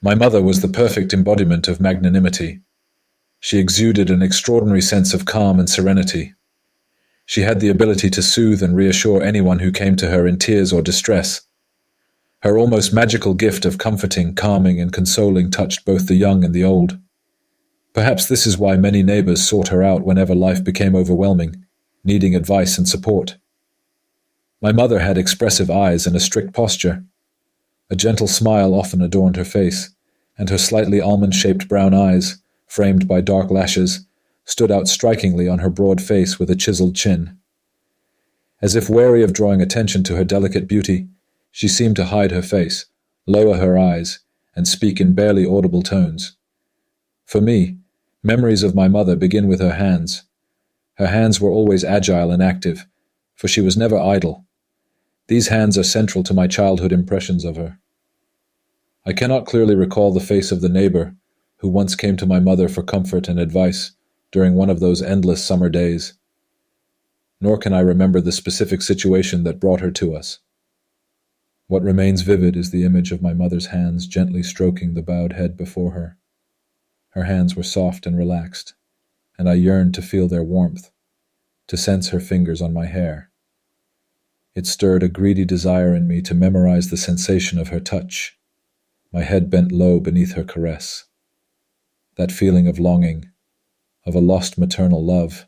My mother was the perfect embodiment of magnanimity. She exuded an extraordinary sense of calm and serenity. She had the ability to soothe and reassure anyone who came to her in tears or distress. Her almost magical gift of comforting, calming, and consoling touched both the young and the old. Perhaps this is why many neighbors sought her out whenever life became overwhelming, needing advice and support. My mother had expressive eyes and a strict posture. A gentle smile often adorned her face, and her slightly almond-shaped brown eyes, framed by dark lashes, stood out strikingly on her broad face with a chiseled chin. As if wary of drawing attention to her delicate beauty, she seemed to hide her face, lower her eyes, and speak in barely audible tones. For me, memories of my mother begin with her hands. Her hands were always agile and active, for she was never idle. These hands are central to my childhood impressions of her. I cannot clearly recall the face of the neighbor who once came to my mother for comfort and advice during one of those endless summer days. Nor can I remember the specific situation that brought her to us. What remains vivid is the image of my mother's hands gently stroking the bowed head before her. Her hands were soft and relaxed, and I yearned to feel their warmth, to sense her fingers on my hair. It stirred a greedy desire in me to memorize the sensation of her touch, my head bent low beneath her caress. That feeling of longing, of a lost maternal love,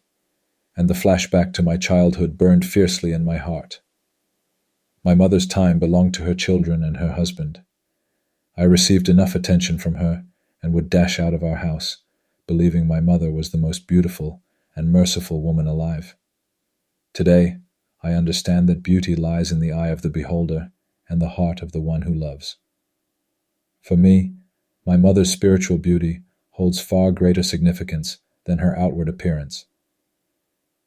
and the flashback to my childhood burned fiercely in my heart. My mother's time belonged to her children and her husband. I received enough attention from her and would dash out of our house, believing my mother was the most beautiful and merciful woman alive. Today, I understand that beauty lies in the eye of the beholder and the heart of the one who loves. For me, my mother's spiritual beauty holds far greater significance than her outward appearance.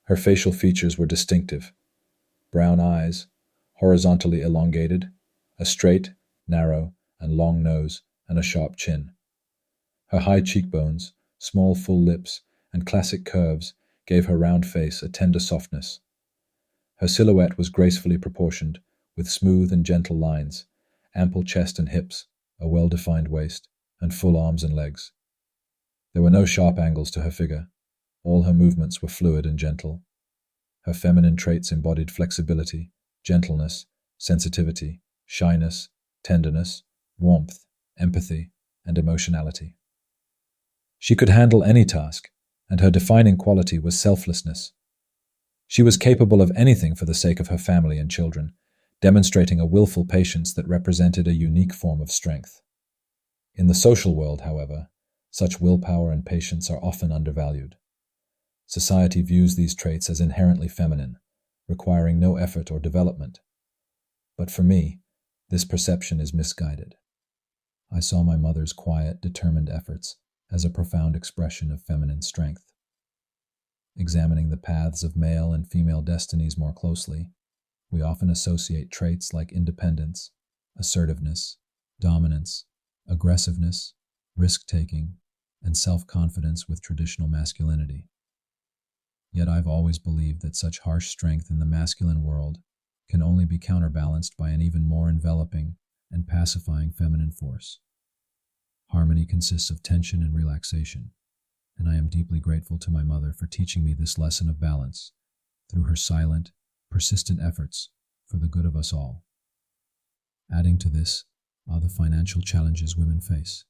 Her facial features were distinctive: brown eyes, horizontally elongated, a straight, narrow, and long nose, and a sharp chin. Her high cheekbones, small full lips, and classic curves gave her round face a tender softness. Her silhouette was gracefully proportioned, with smooth and gentle lines, ample chest and hips, a well-defined waist, and full arms and legs. There were no sharp angles to her figure. All her movements were fluid and gentle. Her feminine traits embodied flexibility, gentleness, sensitivity, shyness, tenderness, warmth, empathy, and emotionality. She could handle any task, and her defining quality was selflessness. She was capable of anything for the sake of her family and children, demonstrating a willful patience that represented a unique form of strength. In the social world, however, such willpower and patience are often undervalued. Society views these traits as inherently feminine, requiring no effort or development. But for me, this perception is misguided. I saw my mother's quiet, determined efforts as a profound expression of feminine strength. Examining the paths of male and female destinies more closely, we often associate traits like independence, assertiveness, dominance, aggressiveness, risk-taking, and self-confidence with traditional masculinity. Yet I've always believed that such harsh strength in the masculine world can only be counterbalanced by an even more enveloping and pacifying feminine force. Harmony consists of tension and relaxation, and I am deeply grateful to my mother for teaching me this lesson of balance through her silent, persistent efforts for the good of us all. Adding to this are the financial challenges women face.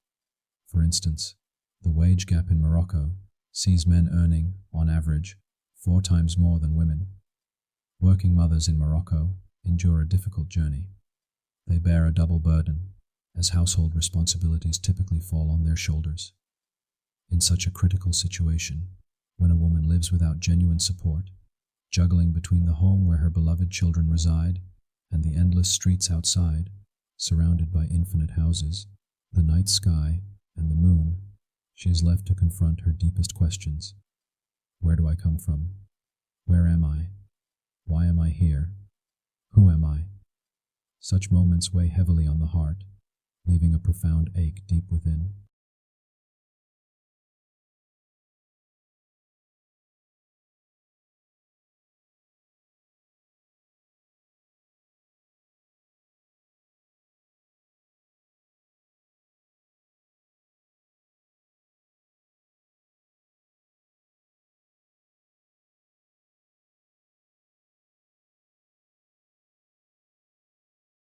For instance, the wage gap in Morocco sees men earning, on average, 4 times more than women. Working mothers in Morocco endure a difficult journey. They bear a double burden, as household responsibilities typically fall on their shoulders. In such a critical situation, when a woman lives without genuine support, juggling between the home where her beloved children reside and the endless streets outside, surrounded by infinite houses, the night sky, and the moon, she is left to confront her deepest questions. Where do I come from? Where am I? Why am I here? Who am I? Such moments weigh heavily on the heart, leaving a profound ache deep within.